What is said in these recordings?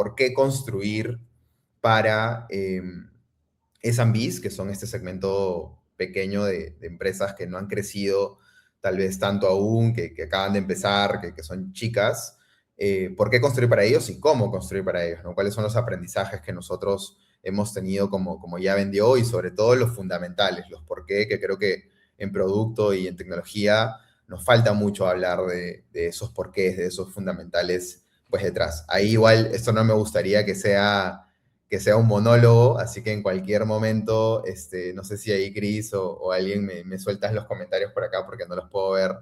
por qué construir para S&Bs, que son este segmento pequeño de empresas que no han crecido tal vez tanto aún, que acaban de empezar, que son chicas. ¿Por qué construir para ellos y cómo construir para ellos? ¿No? ¿Cuáles son los aprendizajes que nosotros hemos tenido como ya vendió y sobre todo los fundamentales, los por qué, que creo que en producto y en tecnología nos falta mucho hablar de esos porqués, de esos fundamentales pues detrás. Ahí igual esto no me gustaría que sea un monólogo, así que en cualquier momento, no sé si ahí Chris o alguien me sueltas los comentarios por acá porque no los puedo ver,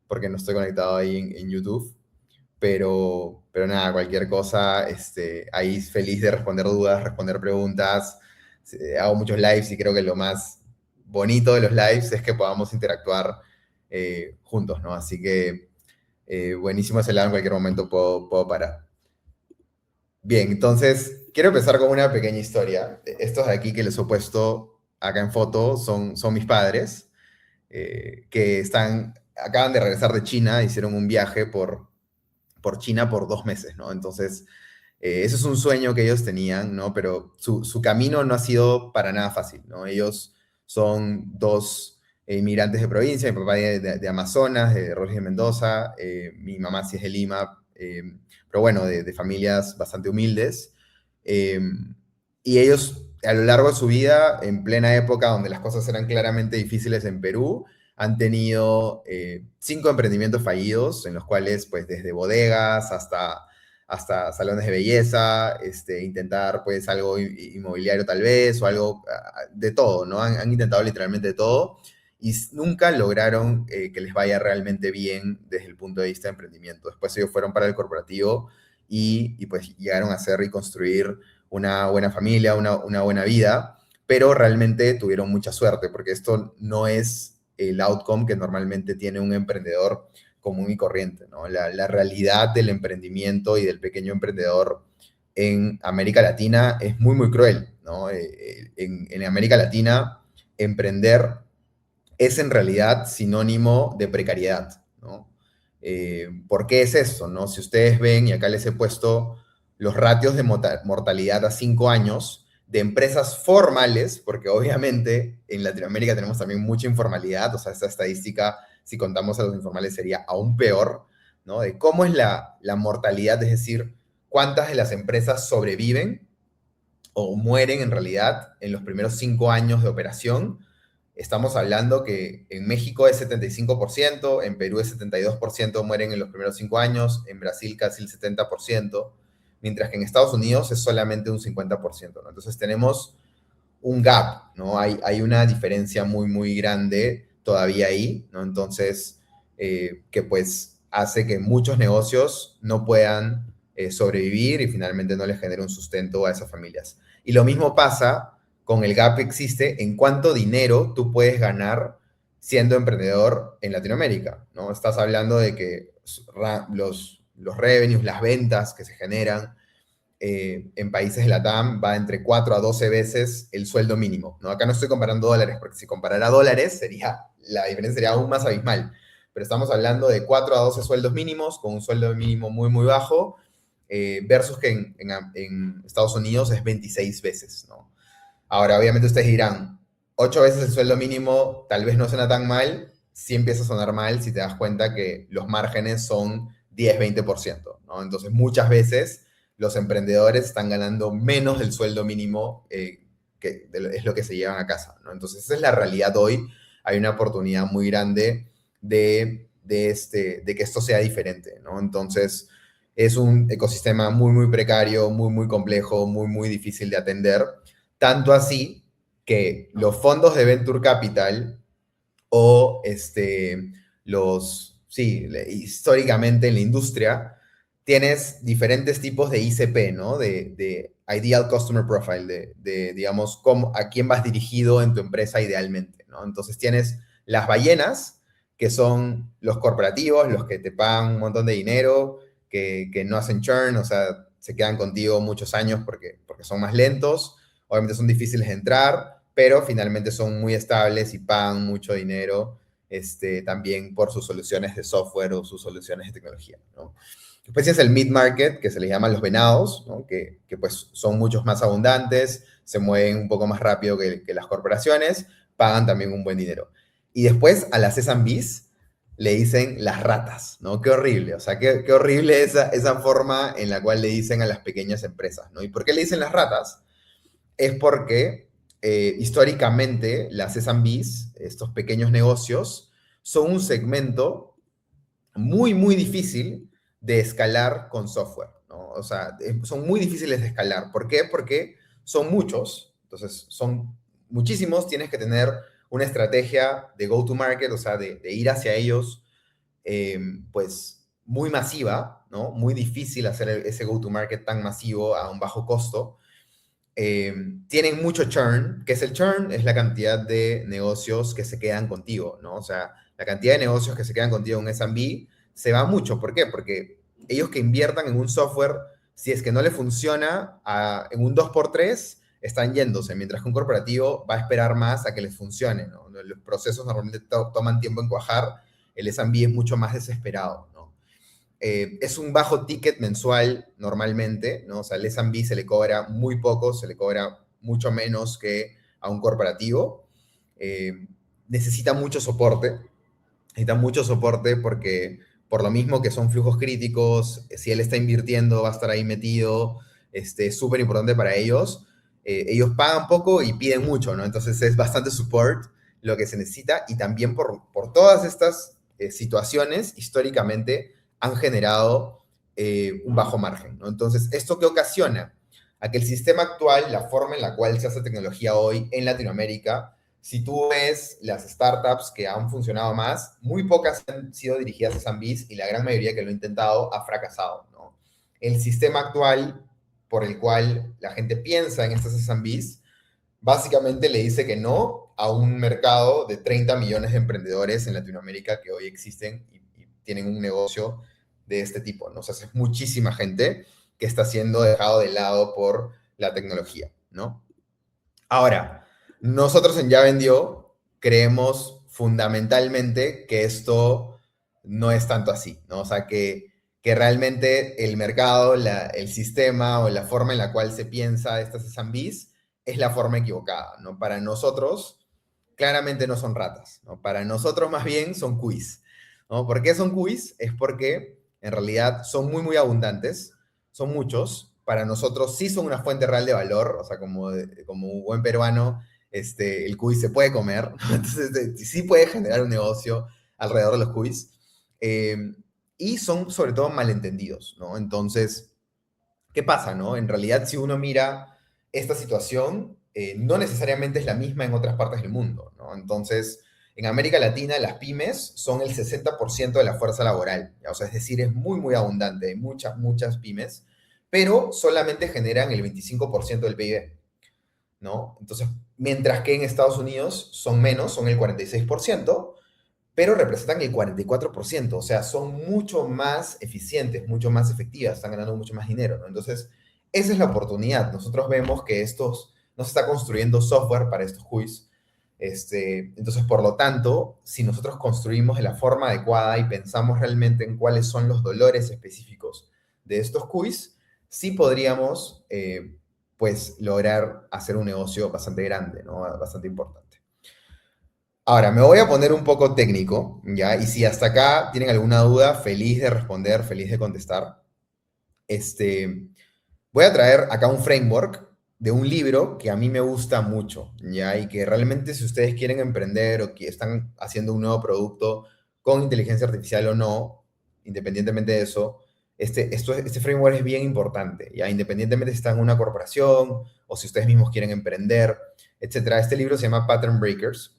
porque no estoy conectado ahí en YouTube, pero nada, cualquier cosa, ahí feliz de responder dudas, responder preguntas. Hago muchos lives y creo que lo más bonito de los lives es que podamos interactuar juntos, ¿no? Así que buenísimo ese lado, en cualquier momento puedo parar. Bien, entonces quiero empezar con una pequeña historia. Estos de aquí que les he puesto acá en foto son mis padres, que acaban de regresar de China, hicieron un viaje por China por 2 meses, ¿no? Entonces, eso es un sueño que ellos tenían, ¿no? Pero su camino no ha sido para nada fácil, ¿no? Ellos son dos inmigrantes de provincia, mi papá de Amazonas, de Rojas de Mendoza, mi mamá sí es de Lima, pero bueno, de familias bastante humildes. Eh, y ellos, a lo largo de su vida, en plena época donde las cosas eran claramente difíciles en Perú, han tenido 5 emprendimientos fallidos, en los cuales, pues, desde bodegas hasta salones de belleza, intentar, pues, algo inmobiliario tal vez, o algo de todo, ¿no? Han intentado literalmente de todo y nunca lograron que les vaya realmente bien desde el punto de vista de emprendimiento. Después ellos fueron para el corporativo y pues llegaron a hacer y construir una buena familia, una buena vida, pero realmente tuvieron mucha suerte, porque esto no es el outcome que normalmente tiene un emprendedor común y corriente, ¿no? La realidad del emprendimiento y del pequeño emprendedor en América Latina es muy, muy cruel, ¿no? En América Latina, emprender es en realidad sinónimo de precariedad, ¿no? ¿Por qué es eso, no? Si ustedes ven, y acá les he puesto los ratios de mortalidad a 5 años de empresas formales, porque obviamente en Latinoamérica tenemos también mucha informalidad, o sea, esta estadística, si contamos a los informales, sería aún peor, ¿no? De cómo es la mortalidad, es decir, cuántas de las empresas sobreviven o mueren en realidad en los primeros 5 años de operación. Estamos hablando que en México es 75%, en Perú es 72% mueren en los primeros 5 años, en Brasil casi el 70%, mientras que en Estados Unidos es solamente un 50%, ¿no? Entonces tenemos un gap, ¿no? Hay una diferencia muy, muy grande todavía ahí, ¿no? Entonces, que pues hace que muchos negocios no puedan sobrevivir y finalmente no les genere un sustento a esas familias. Y lo mismo pasa con el gap que existe en cuánto dinero tú puedes ganar siendo emprendedor en Latinoamérica, ¿no? Estás hablando de que los revenues, las ventas que se generan en países de la TAM va entre 4 a 12 veces el sueldo mínimo, ¿no? Acá no estoy comparando dólares, porque si comparara dólares, la diferencia sería aún más abismal. Pero estamos hablando de 4 a 12 sueldos mínimos, con un sueldo mínimo muy, muy bajo, versus que en Estados Unidos es 26 veces, ¿no? Ahora, obviamente ustedes dirán, 8 veces el sueldo mínimo tal vez no suena tan mal, sí empieza a sonar mal si te das cuenta que los márgenes son 10-20%, ¿no? Entonces, muchas veces los emprendedores están ganando menos del sueldo mínimo es lo que se llevan a casa, ¿no? Entonces, esa es la realidad hoy. Hay una oportunidad muy grande de que esto sea diferente, ¿no? Entonces, es un ecosistema muy, muy precario, muy, muy complejo, muy, muy difícil de atender. Tanto así que los fondos de Venture Capital o históricamente en la industria, tienes diferentes tipos de ICP, ¿no? De Ideal Customer Profile, digamos, a quién vas dirigido en tu empresa idealmente, ¿no? Entonces tienes las ballenas, que son los corporativos, los que te pagan un montón de dinero, que no hacen churn, o sea, se quedan contigo muchos años porque son más lentos, obviamente son difíciles de entrar, pero finalmente son muy estables y pagan mucho dinero también por sus soluciones de software o sus soluciones de tecnología, ¿no? Después tienes el mid-market, que se les llama los venados, ¿no? Que pues son muchos más abundantes, se mueven un poco más rápido que las corporaciones, pagan también un buen dinero. Y después a las S&Bs le dicen las ratas, ¿no? Qué horrible, o sea, qué horrible esa forma en la cual le dicen a las pequeñas empresas, ¿no? ¿Y por qué le dicen las ratas? Es porque históricamente las S&Bs, estos pequeños negocios, son un segmento muy, muy difícil de escalar con software, ¿no? O sea, son muy difíciles de escalar. ¿Por qué? Porque son muchos, entonces son muchísimos, tienes que tener una estrategia de go-to-market, o sea, de ir hacia ellos, pues muy masiva, ¿no? Muy difícil hacer ese go-to-market tan masivo a un bajo costo. Tienen mucho churn, que es el churn, es la cantidad de negocios que se quedan contigo, ¿no? O sea, la cantidad de negocios que se quedan contigo en S&B se va mucho. ¿Por qué? Porque ellos que inviertan en un software, si es que no le funciona en un 2x3 están yéndose, mientras que un corporativo va a esperar más a que les funcione, ¿no? Los procesos normalmente toman tiempo en cuajar, el S&B es mucho más desesperado, ¿no? Es un bajo ticket mensual normalmente, ¿no? O sea, al S&B se le cobra muy poco, se le cobra mucho menos que a un corporativo. Eh, necesita mucho soporte porque por lo mismo que son flujos críticos, si él está invirtiendo va a estar ahí metido, es súper importante para ellos. Ellos pagan poco y piden mucho, ¿no? Entonces es bastante support lo que se necesita y también por todas estas situaciones históricamente han generado un bajo margen, ¿no? Entonces, ¿esto qué ocasiona? A que el sistema actual, la forma en la cual se hace tecnología hoy en Latinoamérica, si tú ves las startups que han funcionado más, muy pocas han sido dirigidas a S&Bs y la gran mayoría que lo ha intentado ha fracasado, ¿no? El sistema actual por el cual la gente piensa en estas S&Bs, básicamente le dice que no a un mercado de 30 millones de emprendedores en Latinoamérica que hoy existen y tienen un negocio de este tipo, ¿no? O sea, es muchísima gente que está siendo dejado de lado por la tecnología, ¿no? Ahora, nosotros en Ya Vendió creemos fundamentalmente que esto no es tanto así, ¿no? O sea, que realmente el mercado, el sistema o la forma en la cual se piensa de estas S&Bs es la forma equivocada, ¿no? Para nosotros, claramente no son ratas, ¿no? Para nosotros más bien son quiz, ¿no? ¿Por qué son quiz? Es porque en realidad son muy, muy abundantes, son muchos, para nosotros sí son una fuente real de valor, o sea, como un buen peruano, el quiz se puede comer, ¿no? Entonces sí puede generar un negocio alrededor de los quiz, y son sobre todo malentendidos, ¿no? Entonces, ¿qué pasa, no? En realidad, si uno mira esta situación, no necesariamente es la misma en otras partes del mundo, ¿no? Entonces, en América Latina, las pymes son el 60% de la fuerza laboral, ¿ya? O sea, es decir, es muy, muy abundante, hay muchas, muchas pymes, pero solamente generan el 25% del PIB, ¿no? Entonces, mientras que en Estados Unidos son menos, son el 46%, pero representan el 44%, o sea, son mucho más eficientes, mucho más efectivas, están ganando mucho más dinero, ¿no? Entonces, esa es la oportunidad. Nosotros vemos que no se está construyendo software para estos quiz. Entonces, por lo tanto, si nosotros construimos de la forma adecuada y pensamos realmente en cuáles son los dolores específicos de estos quiz, sí podríamos, pues, lograr hacer un negocio bastante grande, ¿no? Bastante importante. Ahora, me voy a poner un poco técnico, ¿ya? Y si hasta acá tienen alguna duda, feliz de responder, feliz de contestar. Voy a traer acá un framework de un libro que a mí me gusta mucho, ¿ya? Y que realmente si ustedes quieren emprender o que están haciendo un nuevo producto con inteligencia artificial o no, independientemente de eso, este framework es bien importante, ¿ya? Independientemente si están en una corporación o si ustedes mismos quieren emprender, etcétera. Este libro se llama Pattern Breakers.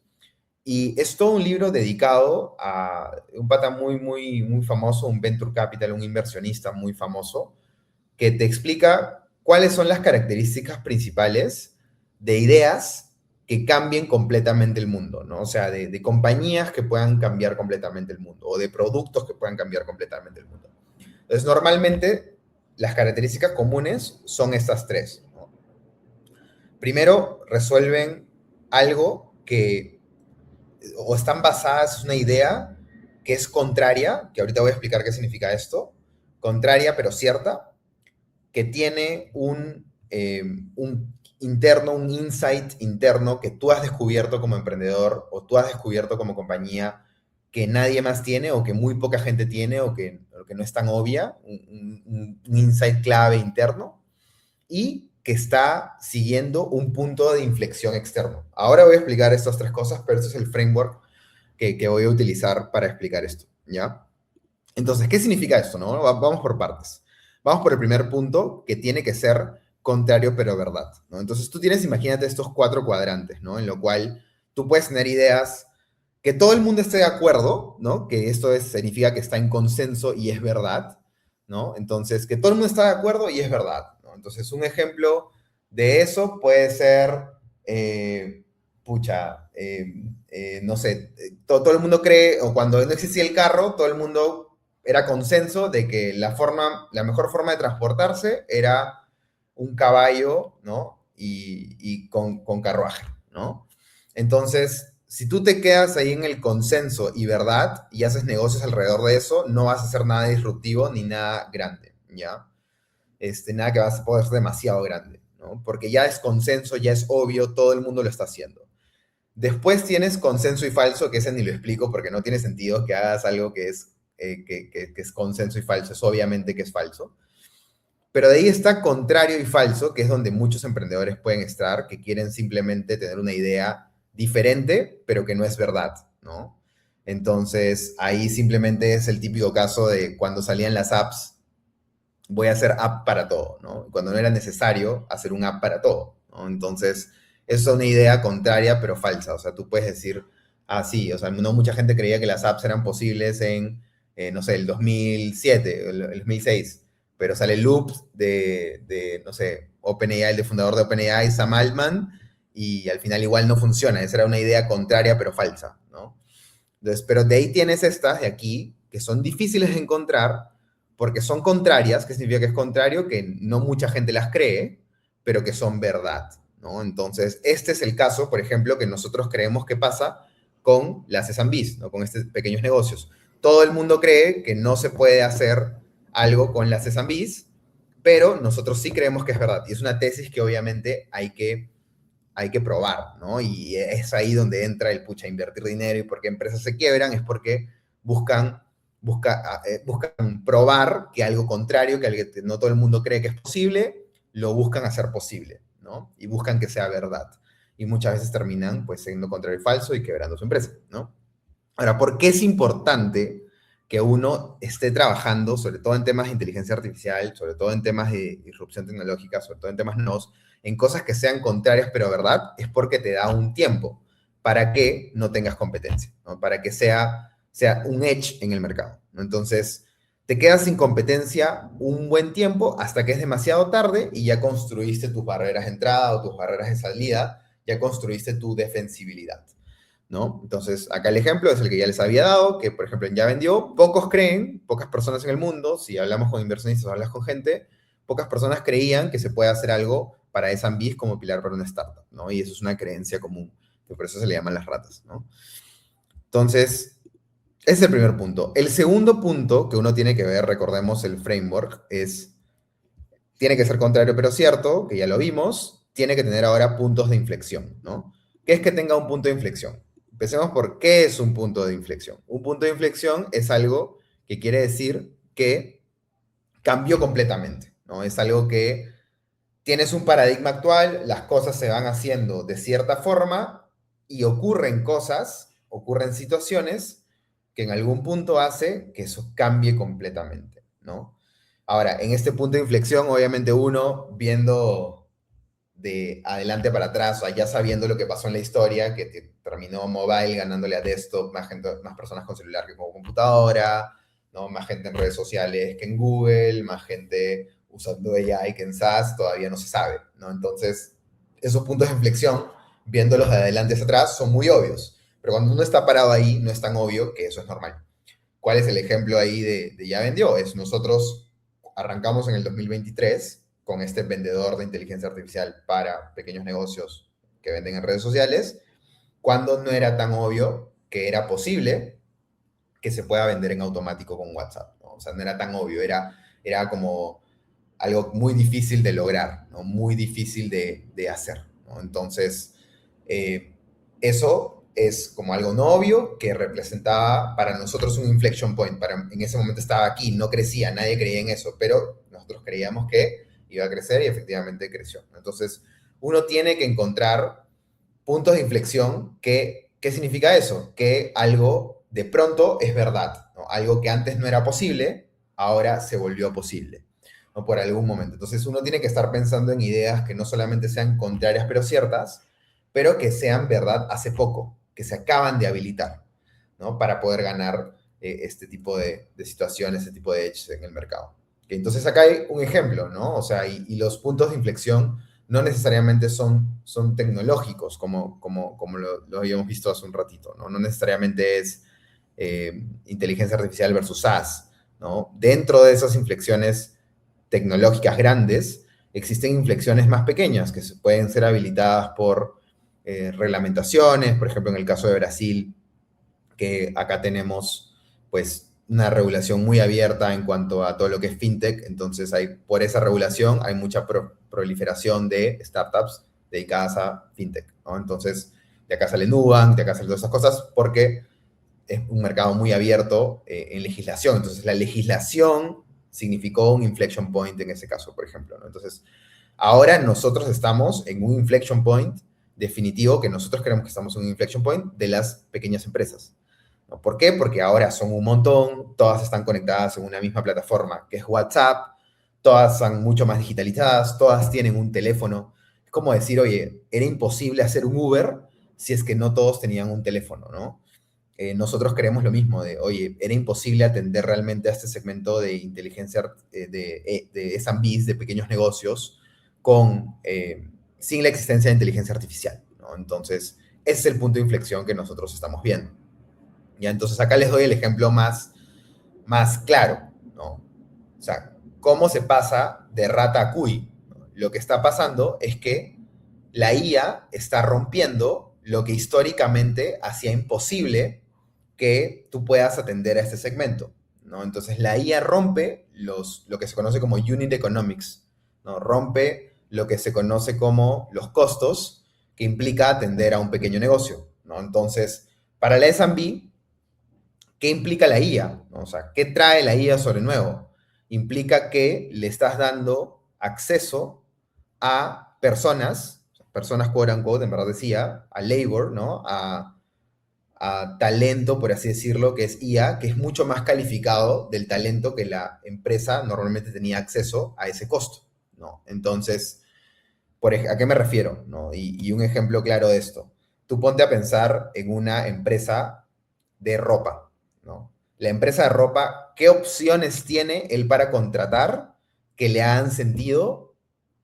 Y es todo un libro dedicado a un pata muy, muy, muy famoso, un venture capital, un inversionista muy famoso, que te explica cuáles son las características principales de ideas que cambien completamente el mundo, ¿no? O sea, de compañías que puedan cambiar completamente el mundo o de productos que puedan cambiar completamente el mundo. Entonces, normalmente las características comunes son estas tres, ¿no? Primero, resuelven algo que o están basadas en una idea que es contraria, que ahorita voy a explicar qué significa esto, contraria pero cierta, que tiene un interno, un insight interno que tú has descubierto como emprendedor o tú has descubierto como compañía que nadie más tiene o que muy poca gente tiene o que no es tan obvia, un insight clave interno y que está siguiendo un punto de inflexión externo. Ahora voy a explicar estas tres cosas, pero este es el framework que voy a utilizar para explicar esto, ¿ya? Entonces, ¿qué significa esto, no? Vamos por partes. Vamos por el primer punto, que tiene que ser contrario pero verdad, ¿no? Entonces, tú tienes, imagínate estos cuatro cuadrantes, ¿no? En lo cual tú puedes tener ideas que todo el mundo esté de acuerdo, ¿no? Que esto significa que está en consenso y es verdad, ¿no? Entonces, que todo el mundo está de acuerdo y es verdad, ¿no? Entonces, un ejemplo de eso puede ser, no sé, todo el mundo cree, o cuando no existía el carro, todo el mundo era consenso de que la mejor forma de transportarse era un caballo, ¿no? Y con carruaje, ¿no? Entonces, si tú te quedas ahí en el consenso y verdad y haces negocios alrededor de eso, no vas a hacer nada disruptivo ni nada grande, ¿ya? Nada que vas a poder ser demasiado grande, ¿no? Porque ya es consenso, ya es obvio, todo el mundo lo está haciendo. Después tienes consenso y falso, que ese ni lo explico porque no tiene sentido que hagas algo que que es consenso y falso, es obviamente que es falso. Pero de ahí está contrario y falso, que es donde muchos emprendedores pueden estar, que quieren simplemente tener una idea diferente, pero que no es verdad, ¿no? Entonces, ahí simplemente es el típico caso de cuando salían las apps, voy a hacer app para todo, ¿no? Cuando no era necesario hacer un app para todo, ¿no? Entonces, eso es una idea contraria, pero falsa. O sea, tú puedes decir, ah, sí, o sea, no mucha gente creía que las apps eran posibles en, no sé, el 2007, el 2006, pero sale Loops no sé, OpenAI, el de fundador de OpenAI, Sam Altman, y al final igual no funciona. Esa era una idea contraria, pero falsa, ¿no? Entonces, pero de ahí tienes estas de aquí, que son difíciles de encontrar, porque son contrarias, que significa que es contrario, que no mucha gente las cree, pero que son verdad, ¿no? Entonces, este es el caso, por ejemplo, que nosotros creemos que pasa con las S&Bs, ¿no? Con estos pequeños negocios. Todo el mundo cree que no se puede hacer algo con las S&Bs, pero nosotros sí creemos que es verdad. Y es una tesis que obviamente hay que probar, ¿no? Y es ahí donde entra el pucha, invertir dinero y por qué empresas se quiebran, es porque buscan probar que algo contrario, que algo que no todo el mundo cree que es posible, lo buscan hacer posible, ¿no? Y buscan que sea verdad. Y muchas veces terminan, pues, siendo contrario y falso y quebrando su empresa, ¿no? Ahora, ¿por qué es importante que uno esté trabajando, sobre todo en temas de inteligencia artificial, sobre todo en temas de disrupción tecnológica, sobre todo en temas nuevos, en cosas que sean contrarias pero verdad? Es porque te da un tiempo para que no tengas competencia, ¿no? Para que sea un edge en el mercado, ¿no? Entonces, te quedas sin competencia un buen tiempo hasta que es demasiado tarde y ya construiste tus barreras de entrada o tus barreras de salida, ya construiste tu defensibilidad, ¿no? Entonces, acá el ejemplo es el que ya les había dado, que por ejemplo en Ya Vendió, pocos creen, pocas personas en el mundo, si hablamos con inversionistas o hablas con gente, pocas personas creían que se puede hacer algo para S&Bs como pilar para una startup, ¿no? Y eso es una creencia común, que por eso se le llaman las ratas, ¿no? Entonces, ese es el primer punto. El segundo punto que uno tiene que ver, recordemos el framework, tiene que ser contrario pero cierto, que ya lo vimos, tiene que tener ahora puntos de inflexión, ¿no? ¿Qué es que tenga un punto de inflexión? Empecemos por qué es un punto de inflexión. Un punto de inflexión es algo que quiere decir que cambió completamente, ¿no? Es algo que tienes un paradigma actual, las cosas se van haciendo de cierta forma y ocurren cosas, ocurren situaciones que en algún punto hace que eso cambie completamente, ¿no? Ahora, en este punto de inflexión, obviamente uno viendo de adelante para atrás, o sea, ya sabiendo lo que pasó en la historia, que terminó mobile ganándole a desktop, más, gente, más personas con celular que con computadora, ¿no? Más gente en redes sociales que en Google, más gente usando AI que en SaaS, todavía no se sabe, ¿no? Entonces, esos puntos de inflexión, viéndolos de adelante hacia atrás, son muy obvios, pero cuando uno está parado ahí, no es tan obvio que eso es normal. ¿Cuál es el ejemplo ahí de Ya Vendió? Es nosotros arrancamos en el 2023 con este vendedor de inteligencia artificial para pequeños negocios que venden en redes sociales, cuando no era tan obvio que era posible que se pueda vender en automático con WhatsApp, ¿no? O sea, no era tan obvio, era como algo muy difícil de lograr, ¿no? Muy difícil de hacer, ¿no? Entonces, eh, eso es como algo no obvio que representaba para nosotros un inflection point. En ese momento estaba aquí, no crecía, nadie creía en eso, pero nosotros creíamos que iba a crecer y efectivamente creció. Entonces, uno tiene que encontrar puntos de inflexión. ¿Qué significa eso? Que algo de pronto es verdad, ¿no? Algo que antes no era posible, ahora se volvió posible, ¿no? Por algún momento. Entonces uno tiene que estar pensando en ideas que no solamente sean contrarias pero ciertas, pero que sean verdad hace poco, que se acaban de habilitar, ¿no? Para poder ganar este tipo de situaciones, este tipo de edges en el mercado. Entonces acá hay un ejemplo, ¿no? O sea, y los puntos de inflexión no necesariamente son tecnológicos, como lo habíamos visto hace un ratito, ¿no? No necesariamente es inteligencia artificial versus SaaS, ¿no? Dentro de esas inflexiones tecnológicas grandes, existen inflexiones más pequeñas que pueden ser habilitadas por reglamentaciones, por ejemplo, en el caso de Brasil, que acá tenemos pues una regulación muy abierta en cuanto a todo lo que es fintech, entonces por esa regulación hay mucha proliferación de startups dedicadas a fintech, ¿no? Entonces, de acá sale Nubank, de acá salen todas esas cosas, porque es un mercado muy abierto en legislación, entonces la legislación significó un inflection point en ese caso, por ejemplo, ¿no? Entonces, ahora nosotros estamos en un inflection point definitivo, que nosotros creemos que estamos en un inflection point de las pequeñas empresas, ¿no? ¿Por qué? Porque ahora son un montón, todas están conectadas en una misma plataforma, que es WhatsApp, todas son mucho más digitalizadas, todas tienen un teléfono. Es como decir, oye, era imposible hacer un Uber si es que no todos tenían un teléfono, ¿no? Nosotros creemos lo mismo, de, oye, era imposible atender realmente a este segmento de inteligencia, de SMBs, de pequeños negocios, sin la existencia de inteligencia artificial, ¿no? Entonces, ese es el punto de inflexión que nosotros estamos viendo. ¿Ya? Entonces, acá les doy el ejemplo más claro, ¿no? O sea, ¿cómo se pasa de rata a cuy? ¿No? Lo que está pasando es que la IA está rompiendo lo que históricamente hacía imposible que tú puedas atender a este segmento, ¿no? Entonces la IA rompe lo que se conoce como unit economics, ¿no? Rompe lo que se conoce como los costos que implica atender a un pequeño negocio, ¿no? Entonces, para la S&B, ¿qué implica la IA? ¿No? O sea, ¿qué trae la IA sobre nuevo? Implica que le estás dando acceso a personas quote unquote, en verdad decía, a labor, ¿no? A talento, por así decirlo, que es IA, que es mucho más calificado del talento que la empresa normalmente tenía acceso a ese costo, ¿no? Entonces, ¿a qué me refiero? ¿No? Y un ejemplo claro de esto. Tú ponte a pensar en una empresa de ropa, ¿no? La empresa de ropa, ¿qué opciones tiene él para contratar que le hagan sentido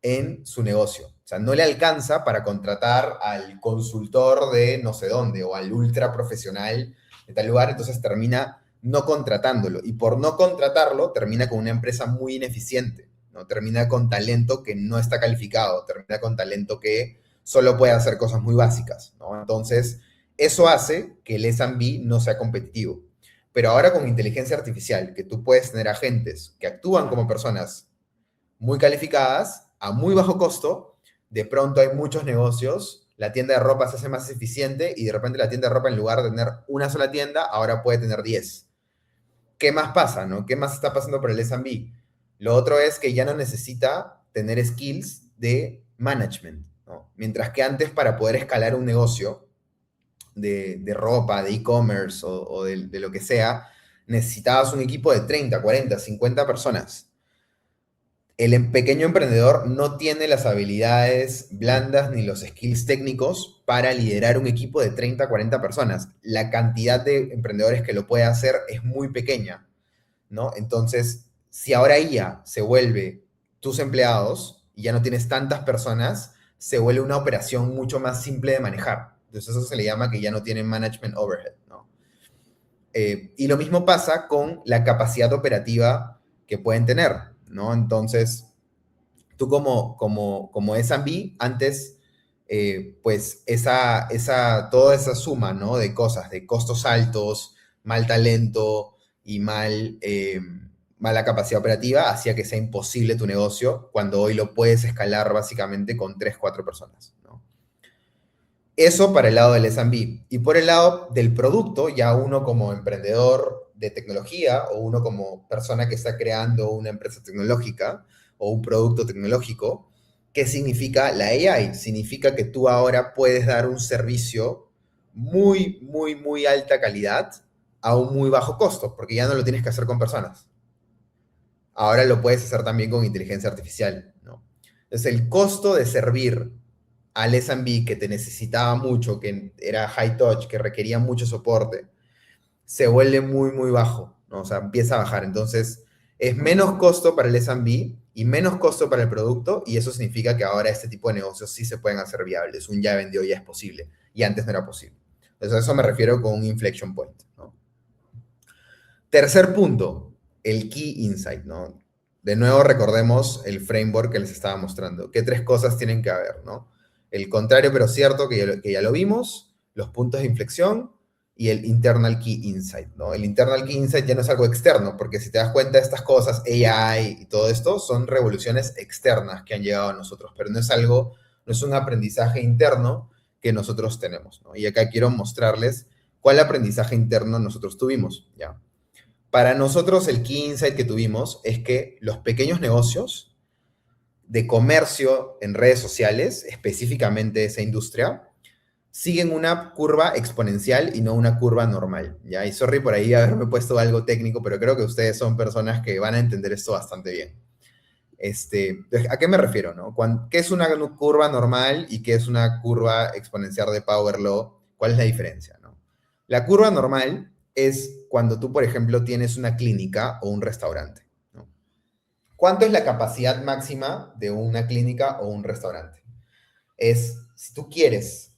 en su negocio? O sea, no le alcanza para contratar al consultor de no sé dónde o al ultra profesional de tal lugar, entonces termina no contratándolo. Y por no contratarlo, termina con una empresa muy ineficiente, ¿no? Termina con talento que no está calificado, termina con talento que solo puede hacer cosas muy básicas, ¿no? Entonces, eso hace que el S&B no sea competitivo. Pero ahora con inteligencia artificial, que tú puedes tener agentes que actúan como personas muy calificadas a muy bajo costo, de pronto hay muchos negocios, la tienda de ropa se hace más eficiente y de repente la tienda de ropa en lugar de tener una sola tienda, ahora puede tener 10. ¿Qué más pasa, no? ¿Qué más está pasando por el S&B? Lo otro es que ya no necesita tener skills de management, ¿no? Mientras que antes para poder escalar un negocio de ropa, de e-commerce o de lo que sea, necesitabas un equipo de 30, 40, 50 personas. El pequeño emprendedor no tiene las habilidades blandas ni los skills técnicos para liderar un equipo de 30, 40 personas. La cantidad de emprendedores que lo puede hacer es muy pequeña, ¿no? Entonces, si ahora IA se vuelve tus empleados y ya no tienes tantas personas, se vuelve una operación mucho más simple de manejar. Entonces, eso se le llama que ya no tienen management overhead, ¿no? Y lo mismo pasa con la capacidad operativa que pueden tener, ¿no? Entonces, tú como S&B, antes, pues toda esa suma, ¿no? De cosas, de costos altos, mal talento y mala capacidad operativa hacía que sea imposible tu negocio, cuando hoy lo puedes escalar básicamente con 3 4 personas, ¿no? Eso para el lado del S&B. Y por el lado del producto, ya uno como emprendedor de tecnología o uno como persona que está creando una empresa tecnológica o un producto tecnológico, ¿qué significa la AI? Significa que tú ahora puedes dar un servicio muy, muy, muy alta calidad a un muy bajo costo, porque ya no lo tienes que hacer con personas. Ahora lo puedes hacer también con inteligencia artificial, ¿no? Entonces, el costo de servir al S&B que te necesitaba mucho, que era high touch, que requería mucho soporte, se vuelve muy, muy bajo, ¿no? O sea, empieza a bajar. Entonces, es menos costo para el S&B y menos costo para el producto, y eso significa que ahora este tipo de negocios sí se pueden hacer viables. Un ya vendió ya es posible, y antes no era posible. Entonces, a eso me refiero con un inflection point, ¿no? Tercer punto, el key insight, ¿no? De nuevo recordemos el framework que les estaba mostrando. ¿Qué tres cosas tienen que haber, no? El contrario pero cierto, que ya lo vimos, los puntos de inflexión y el internal key insight, ¿no? El internal key insight ya no es algo externo, porque si te das cuenta, estas cosas, AI y todo esto, son revoluciones externas que han llegado a nosotros, pero no es algo, no es un aprendizaje interno que nosotros tenemos, ¿no? Y acá quiero mostrarles cuál aprendizaje interno nosotros tuvimos, ¿ya? Para nosotros el key insight que tuvimos es que los pequeños negocios de comercio en redes sociales, específicamente esa industria, siguen una curva exponencial y no una curva normal, ¿ya? Y sorry por ahí haberme puesto algo técnico, pero creo que ustedes son personas que van a entender esto bastante bien. ¿A qué me refiero, no? ¿Qué es una curva normal y qué es una curva exponencial de Power Law? ¿Cuál es la diferencia, no? La curva normal es cuando tú, por ejemplo, tienes una clínica o un restaurante, ¿no? ¿Cuánto es la capacidad máxima de una clínica o un restaurante? Si tú quieres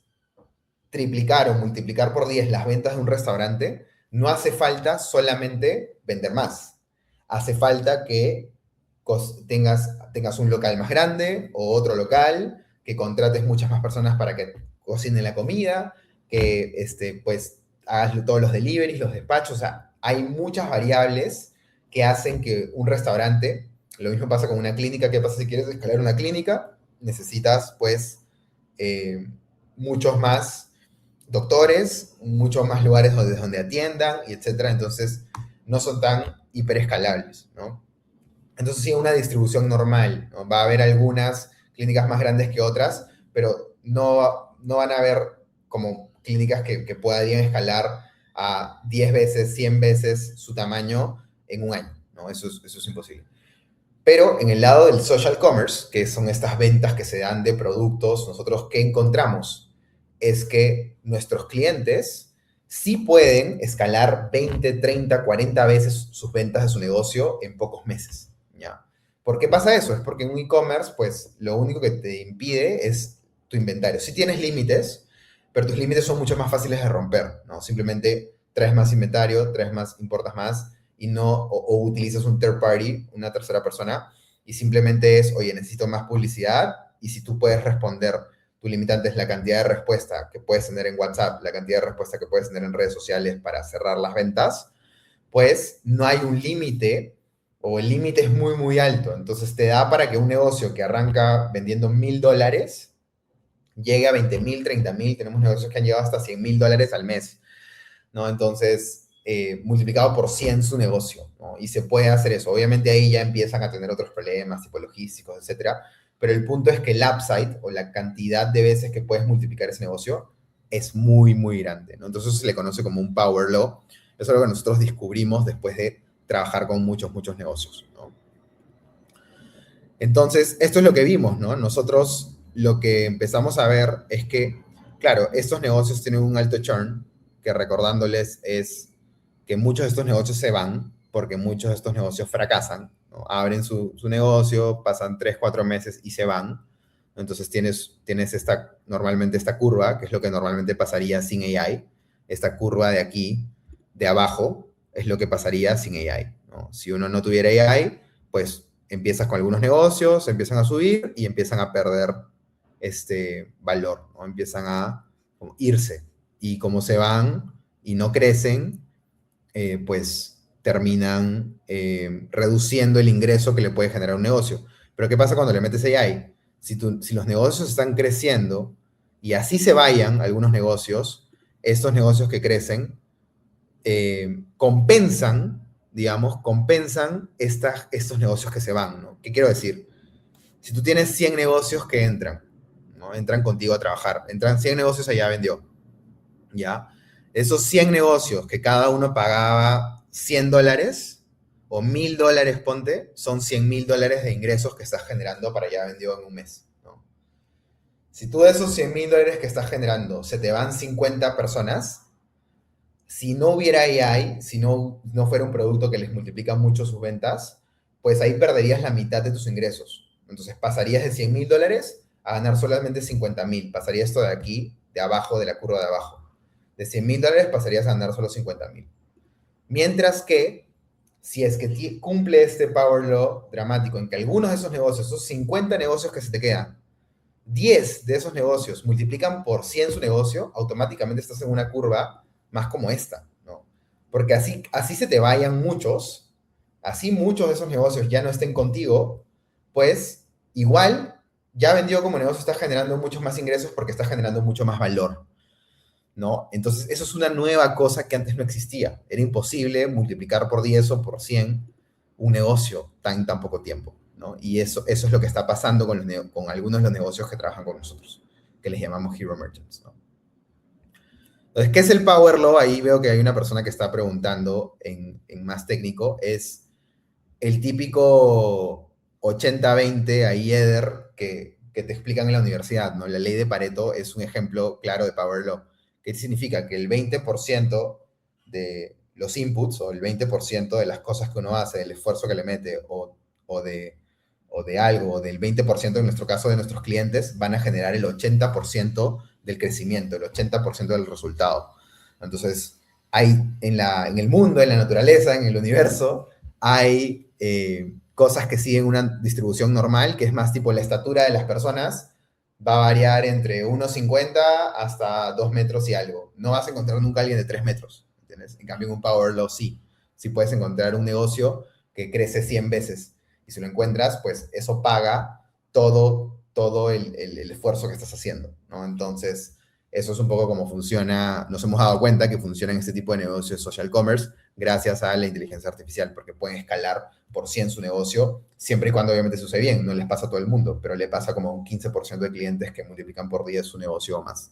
triplicar o multiplicar por 10 las ventas de un restaurante, no hace falta solamente vender más. Hace falta que tengas un local más grande o otro local, que contrates muchas más personas para que cocinen la comida, que pues hagas todos los deliveries, los despachos. O sea, hay muchas variables que hacen que un restaurante, lo mismo pasa con una clínica. ¿Qué pasa si quieres escalar una clínica? Necesitas pues eh, muchos más doctores, muchos más lugares donde atiendan, y etcétera. Entonces, no son tan hiperescalables, ¿no? Entonces, sí, una distribución normal, ¿no? Va a haber algunas clínicas más grandes que otras, pero no van a haber como clínicas que podrían escalar a 10 veces, 100 veces su tamaño en un año, ¿no? Eso es imposible. Pero en el lado del social commerce, que son estas ventas que se dan de productos, nosotros ¿qué encontramos? Es que nuestros clientes sí pueden escalar 20, 30, 40 veces sus ventas de su negocio en pocos meses, ¿ya? ¿Por qué pasa eso? Es porque en un e-commerce, pues, lo único que te impide es tu inventario. Sí tienes límites, pero tus límites son mucho más fáciles de romper, ¿no? Simplemente traes más inventario, traes más, importas más, y no, o utilizas un third party, una tercera persona, y simplemente es, oye, necesito más publicidad, y si tú puedes responder, tu limitante es la cantidad de respuesta que puedes tener en WhatsApp, la cantidad de respuesta que puedes tener en redes sociales para cerrar las ventas, pues no hay un límite, o el límite es muy, muy alto. Entonces te da para que un negocio que arranca vendiendo $1,000 llegue a 20,000, 30,000. Tenemos negocios que han llegado hasta $100,000 al mes, ¿no? Entonces, multiplicado por 100 su negocio, ¿no? Y se puede hacer eso. Obviamente ahí ya empiezan a tener otros problemas, tipo logísticos, etcétera. Pero el punto es que el upside, o la cantidad de veces que puedes multiplicar ese negocio, es muy, muy grande, ¿no? Entonces eso se le conoce como un power law. Eso es lo que nosotros descubrimos después de trabajar con muchos, muchos negocios, ¿no? Entonces, esto es lo que vimos, ¿no? Nosotros lo que empezamos a ver es que, claro, estos negocios tienen un alto churn, que recordándoles es que muchos de estos negocios se van porque muchos de estos negocios fracasan, ¿no? Abren su negocio, pasan 3 4 meses y se van. Entonces tienes normalmente esta curva, que es lo que normalmente pasaría sin AI. Esta curva de aquí, de abajo, es lo que pasaría sin AI, ¿no? Si uno no tuviera AI, pues empiezas con algunos negocios, empiezan a subir y empiezan a perder este valor, ¿no? Empiezan a como, irse. Y como se van y no crecen, pues terminan reduciendo el ingreso que le puede generar un negocio. Pero ¿qué pasa cuando le metes AI? Si los negocios están creciendo y así se vayan algunos negocios, estos negocios que crecen compensan, digamos, compensan estos negocios que se van, ¿no? ¿Qué quiero decir? Si tú tienes 100 negocios que entran, ¿no? Entran contigo a trabajar, entran 100 negocios, allá vendió, ¿ya? Esos 100 negocios que cada uno pagaba $100 o $1,000, ponte, son $100,000 de ingresos que estás generando para ya vendió en un mes, ¿no? Si tú de esos $100,000 que estás generando se te van 50 personas, si no hubiera AI, si no fuera un producto que les multiplica mucho sus ventas, pues ahí perderías la mitad de tus ingresos. Entonces pasarías de $100,000 a ganar solamente 50,000. Pasaría esto de aquí, de abajo, de la curva de abajo. De $100,000 pasarías a ganar solo 50,000. Mientras que, si es que cumple este power law dramático en que algunos de esos negocios, esos 50 negocios que se te quedan, 10 de esos negocios multiplican por 100 su negocio, automáticamente estás en una curva más como esta, ¿no? Porque así se te vayan muchos, así muchos de esos negocios ya no estén contigo, pues igual ya vendido como negocio estás generando muchos más ingresos porque estás generando mucho más valor, ¿no? Entonces, eso es una nueva cosa que antes no existía. Era imposible multiplicar por 10 o por 100 un negocio en tan poco tiempo, ¿no? Y eso es lo que está pasando con algunos de los negocios que trabajan con nosotros, que les llamamos Hero Merchants, ¿no? Entonces, ¿qué es el Power Law? Ahí veo que hay una persona que está preguntando en más técnico. Es el típico 80-20 ahí, Eder, que te explican en la universidad, ¿no? La ley de Pareto es un ejemplo claro de Power Law. ¿Qué significa? Que el 20% de los inputs o el 20% de las cosas que uno hace, del esfuerzo que le mete o de algo, o del 20% en nuestro caso de nuestros clientes, van a generar el 80% del crecimiento, el 80% del resultado. Entonces, hay en el mundo, en la naturaleza, en el universo, hay cosas que siguen una distribución normal, que es más tipo la estatura de las personas va a variar entre 1,50 hasta 2 metros y algo. No vas a encontrar nunca a alguien de 3 metros, ¿entiendes? En cambio, en un Power Law sí. Sí puedes encontrar un negocio que crece 100 veces. Y si lo encuentras, pues eso paga todo el esfuerzo que estás haciendo, ¿no? Entonces, eso es un poco cómo funciona, nos hemos dado cuenta que funciona en este tipo de negocios social commerce gracias a la inteligencia artificial, porque pueden escalar por 100 su negocio, siempre y cuando obviamente se use bien, no les pasa a todo el mundo, pero le pasa como a un 15% de clientes que multiplican por 10 su negocio o más,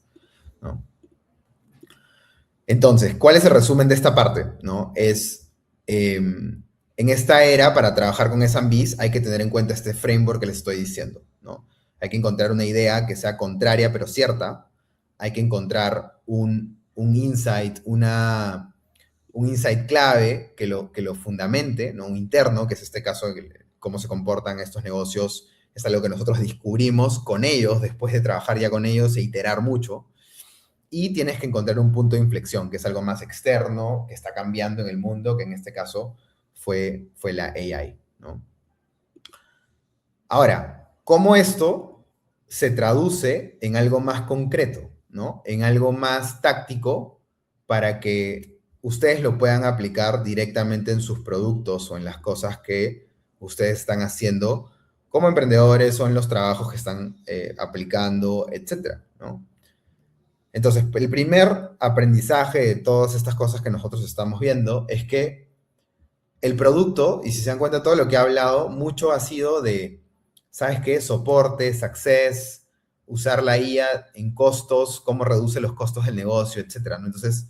¿no? Entonces, ¿cuál es el resumen de esta parte? ¿No? En esta era, para trabajar con SMBs, hay que tener en cuenta este framework que les estoy diciendo, ¿no? Hay que encontrar una idea que sea contraria pero cierta, hay que encontrar un insight, un insight clave que lo fundamente, ¿no? Un interno, que es este caso, cómo se comportan estos negocios, es algo que nosotros descubrimos con ellos, después de trabajar ya con ellos e iterar mucho, y tienes que encontrar un punto de inflexión, que es algo más externo, que está cambiando en el mundo, que en este caso fue la AI, ¿no? Ahora, ¿cómo esto se traduce en algo más concreto, ¿no? En algo más táctico para que ustedes lo puedan aplicar directamente en sus productos o en las cosas que ustedes están haciendo como emprendedores o en los trabajos que están aplicando, etcétera, ¿no? Entonces, el primer aprendizaje de todas estas cosas que nosotros estamos viendo es que el producto, y si se dan cuenta todo lo que he hablado, mucho ha sido de, ¿sabes qué? Soporte, success, usar la IA en costos, cómo reduce los costos del negocio, etcétera, ¿no? Entonces,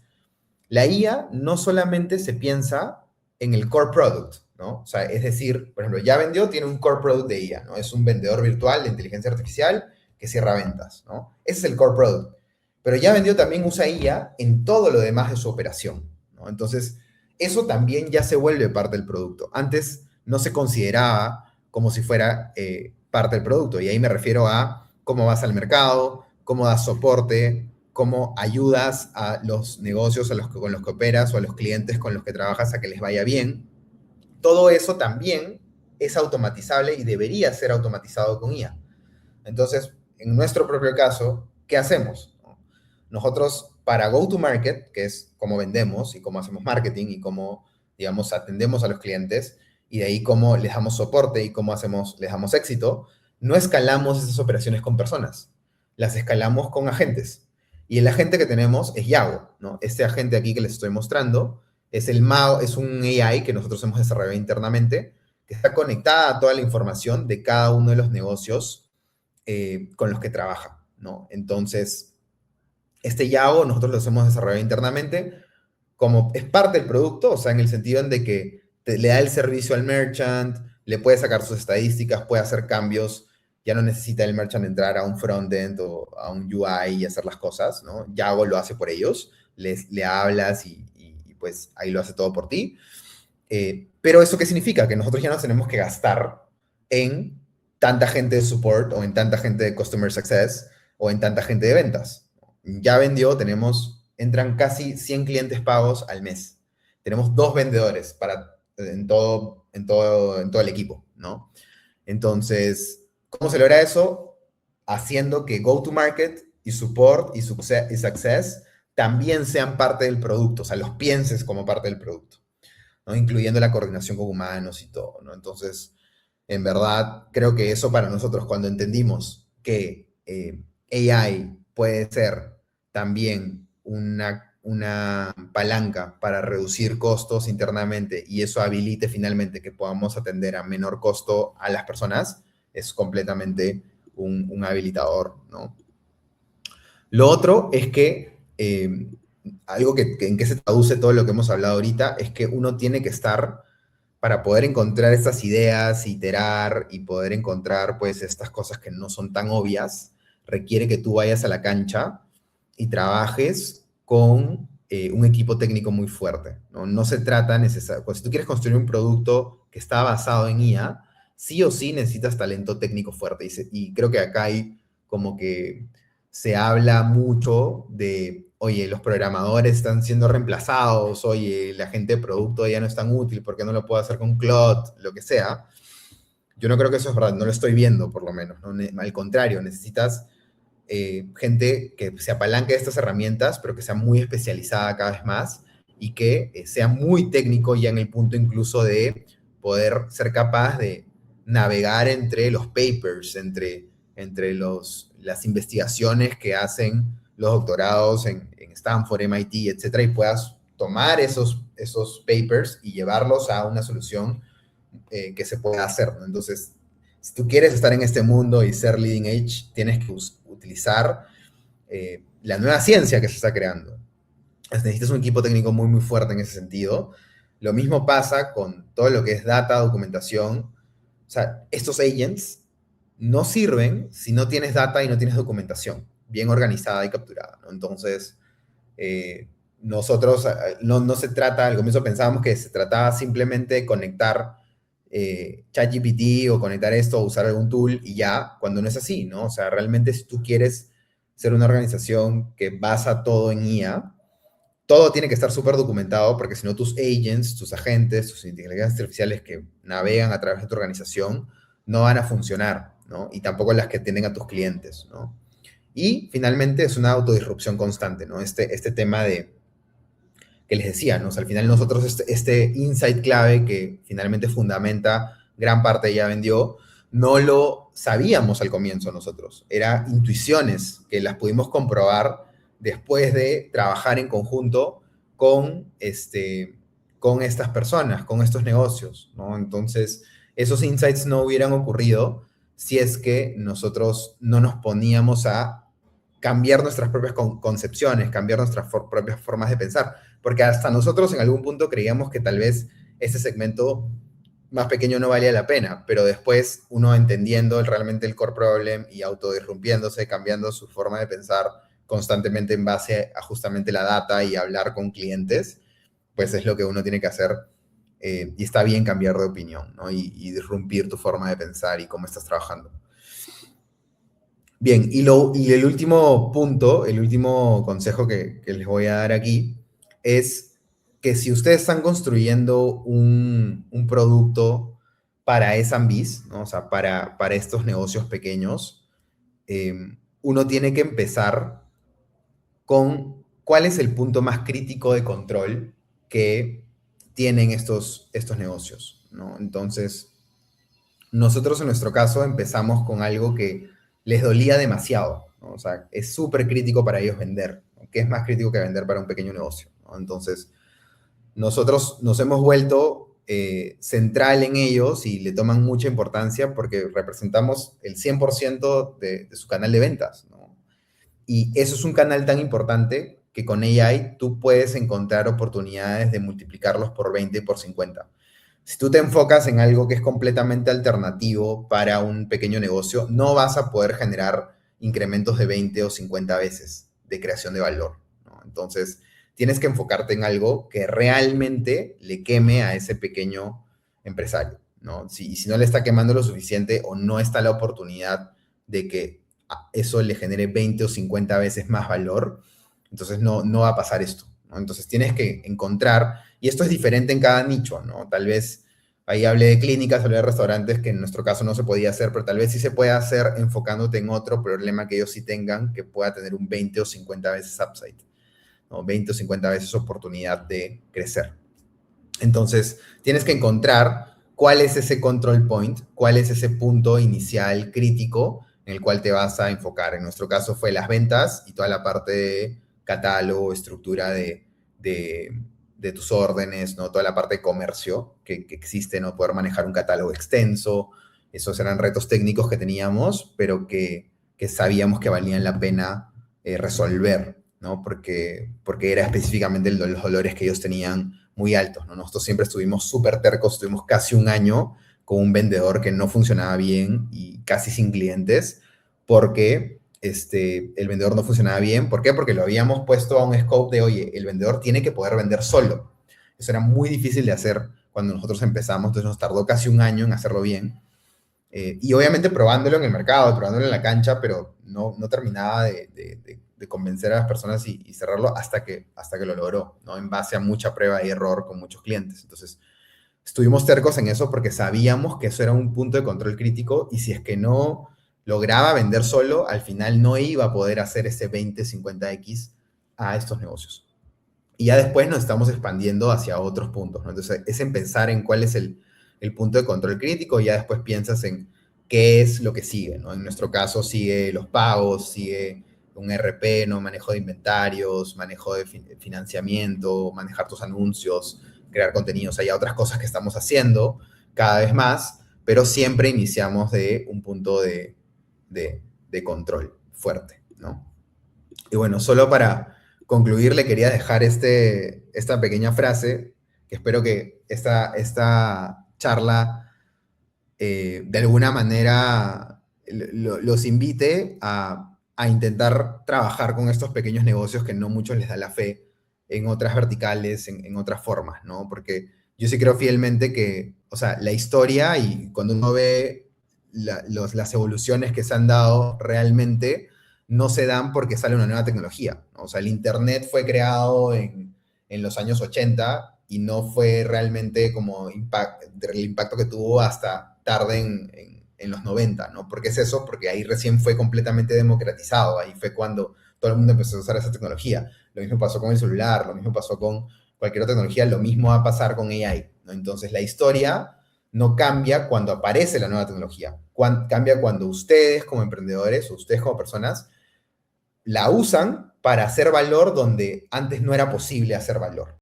la IA no solamente se piensa en el core product, ¿no? O sea, es decir, por ejemplo, ya vendió, tiene un core product de IA, ¿no? Es un vendedor virtual de inteligencia artificial que cierra ventas, ¿no? Ese es el core product. Pero ya vendió también usa IA en todo lo demás de su operación, ¿no? Entonces, eso también ya se vuelve parte del producto. Antes no se consideraba como si fuera parte del producto, y ahí me refiero a cómo vas al mercado, cómo das soporte, cómo ayudas a los negocios con los que operas o a los clientes con los que trabajas a que les vaya bien. Todo eso también es automatizable y debería ser automatizado con IA. Entonces, en nuestro propio caso, ¿qué hacemos? Nosotros, para go to market, que es cómo vendemos y cómo hacemos marketing y cómo digamos, atendemos a los clientes y de ahí cómo les damos soporte y cómo les damos éxito, no escalamos esas operaciones con personas, las escalamos con agentes. Y el agente que tenemos es Yago, ¿no? Este agente aquí que les estoy mostrando es el MAO, es un AI que nosotros hemos desarrollado internamente, que está conectada a toda la información de cada uno de los negocios con los que trabaja, ¿no? Entonces, este Yago nosotros lo hemos desarrollado internamente como es parte del producto, o sea, en el sentido en de que le da el servicio al merchant, le puede sacar sus estadísticas, puede hacer cambios, ya no necesita el merchant entrar a un frontend o a un UI y hacer las cosas, ¿no? Yago lo hace por ellos, le hablas y pues ahí lo hace todo por ti. Pero ¿eso qué significa? Que nosotros ya no tenemos que gastar en tanta gente de support o en tanta gente de customer success o en tanta gente de ventas. Ya vendió, entran casi 100 clientes pagos al mes. Tenemos 2 vendedores en todo el equipo, ¿no? Entonces, ¿cómo se logra eso? Haciendo que go-to-market y support y success también sean parte del producto, o sea, los pienses como parte del producto, ¿no? Incluyendo la coordinación con humanos y todo, ¿no? Entonces, en verdad, creo que eso para nosotros, cuando entendimos que AI puede ser también una palanca para reducir costos internamente y eso habilite finalmente que podamos atender a menor costo a las personas, es completamente un habilitador, ¿no? Lo otro es que algo en que se traduce todo lo que hemos hablado ahorita es que uno tiene que estar para poder encontrar estas ideas, iterar y poder encontrar pues estas cosas que no son tan obvias, requiere que tú vayas a la cancha y trabajes con un equipo técnico muy fuerte, ¿no? No se trata necesariamente, pues si tú quieres construir un producto que está basado en IA, sí o sí necesitas talento técnico fuerte. Y creo que acá hay como que se habla mucho de, oye, los programadores están siendo reemplazados, oye, la gente de producto ya no es tan útil, ¿por qué no lo puedo hacer con Claude? Lo que sea. Yo no creo que eso es verdad, no lo estoy viendo por lo menos, ¿no? Al contrario, necesitas gente que se apalanque de estas herramientas, pero que sea muy especializada cada vez más y que sea muy técnico ya en el punto incluso de poder ser capaz de navegar entre los papers, entre las investigaciones que hacen los doctorados en Stanford, MIT, etcétera, y puedas tomar esos papers y llevarlos a una solución que se pueda hacer, ¿no? Entonces, si tú quieres estar en este mundo y ser leading edge, tienes que utilizar la nueva ciencia que se está creando. Necesitas un equipo técnico muy, muy fuerte en ese sentido. Lo mismo pasa con todo lo que es data, documentación. O sea, estos agents no sirven si no tienes data y no tienes documentación bien organizada y capturada, ¿no? Entonces, nosotros no se trata, al comienzo pensábamos que se trataba simplemente de conectar ChatGPT o conectar esto o usar algún tool y ya, cuando no es así, ¿no? O sea, realmente si tú quieres ser una organización que basa todo en IA, todo tiene que estar súper documentado porque si no tus agents, tus agentes, tus inteligencias artificiales que navegan a través de tu organización no van a funcionar, ¿no? Y tampoco las que atienden a tus clientes, ¿no? Y finalmente es una autodisrupción constante, ¿no? Este tema de que les decía, ¿no? O sea, al final nosotros este insight clave que finalmente fundamenta gran parte de Ya Vendió, no lo sabíamos al comienzo nosotros. Era intuiciones que las pudimos comprobar después de trabajar en conjunto con, con estas personas, con estos negocios, ¿no? Entonces, esos insights no hubieran ocurrido si es que nosotros no nos poníamos a cambiar nuestras propias concepciones, cambiar nuestras propias formas de pensar, porque hasta nosotros en algún punto creíamos que tal vez ese segmento más pequeño no valía la pena, pero después uno entendiendo realmente el core problem y autodisrumpiéndose, cambiando su forma de pensar constantemente en base a justamente la data y hablar con clientes, pues es lo que uno tiene que hacer y está bien cambiar de opinión, ¿no? Y disrumpir tu forma de pensar y cómo estás trabajando. Bien, y el último punto, el último consejo que les voy a dar aquí es que si ustedes están construyendo un producto para SMBs, ¿no? O sea, para estos negocios pequeños, uno tiene que empezar con cuál es el punto más crítico de control que tienen estos negocios, ¿no? Entonces, nosotros en nuestro caso empezamos con algo que les dolía demasiado, ¿no? O sea, es súper crítico para ellos vender, ¿no? ¿Qué es más crítico que vender para un pequeño negocio, ¿no? Entonces, nosotros nos hemos vuelto central en ellos y le toman mucha importancia porque representamos el 100% de su canal de ventas, ¿no? Y eso es un canal tan importante que con AI tú puedes encontrar oportunidades de multiplicarlos por 20 y por 50. Si tú te enfocas en algo que es completamente alternativo para un pequeño negocio, no vas a poder generar incrementos de 20 o 50 veces de creación de valor, ¿no? Entonces, tienes que enfocarte en algo que realmente le queme a ese pequeño empresario, ¿no? Si no le está quemando lo suficiente o no está la oportunidad de que eso le genere 20 o 50 veces más valor, entonces no va a pasar esto, ¿no? Entonces tienes que encontrar, y esto es diferente en cada nicho, ¿no? Tal vez ahí hablé de clínicas, hablé de restaurantes, que en nuestro caso no se podía hacer, pero tal vez sí se puede hacer enfocándote en otro problema que ellos sí tengan, que pueda tener un 20 o 50 veces upside, ¿no? 20 o 50 veces oportunidad de crecer. Entonces, tienes que encontrar cuál es ese control point, cuál es ese punto inicial crítico en el cual te vas a enfocar. En nuestro caso fue las ventas y toda la parte de catálogo, estructura de tus órdenes, ¿no? Toda la parte de comercio que existe, ¿no? Poder manejar un catálogo extenso. Esos eran retos técnicos que teníamos, pero que sabíamos que valían la pena resolver, ¿no? Porque era específicamente los dolores que ellos tenían muy altos, ¿no? Nosotros siempre estuvimos súper tercos, estuvimos casi un año con un vendedor que no funcionaba bien y casi sin clientes, porque el vendedor no funcionaba bien. ¿Por qué? Porque lo habíamos puesto a un scope de, oye, el vendedor tiene que poder vender solo. Eso era muy difícil de hacer cuando nosotros empezamos, entonces nos tardó casi un año en hacerlo bien. Y obviamente probándolo en el mercado, probándolo en la cancha, pero no terminaba de convencer a las personas y cerrarlo hasta que lo logró, ¿no? En base a mucha prueba y error con muchos clientes. Entonces, estuvimos tercos en eso porque sabíamos que eso era un punto de control crítico y si es que no lograba vender solo, al final no iba a poder hacer ese 20-50x a estos negocios. Y ya después nos estamos expandiendo hacia otros puntos, ¿no? Entonces, es en pensar en cuál es el punto de control crítico y ya después piensas en qué es lo que sigue, ¿no? En nuestro caso sigue los pagos, sigue un RP, ¿no? Manejo de inventarios, manejo de financiamiento, manejar tus anuncios, crear contenidos. Hay otras cosas que estamos haciendo cada vez más, pero siempre iniciamos de un punto de control fuerte, ¿no? Y bueno, solo para concluir, le quería dejar esta pequeña frase, que espero que esta charla de alguna manera los invite a intentar trabajar con estos pequeños negocios que no muchos les da la fe en otras verticales, en otras formas, ¿no? Porque yo sí creo fielmente que, o sea, la historia y cuando uno ve las evoluciones que se han dado realmente no se dan porque sale una nueva tecnología, ¿no? O sea, el Internet fue creado en los años 80 y no fue realmente como el impacto que tuvo hasta tarde en los 90, ¿no? ¿Por qué es eso? Porque ahí recién fue completamente democratizado, ahí fue cuando todo el mundo empezó a usar esa tecnología. Lo mismo pasó con el celular, lo mismo pasó con cualquier otra tecnología, lo mismo va a pasar con AI, ¿no? Entonces, la historia no cambia cuando aparece la nueva tecnología, cambia cuando ustedes como emprendedores o ustedes como personas la usan para hacer valor donde antes no era posible hacer valor.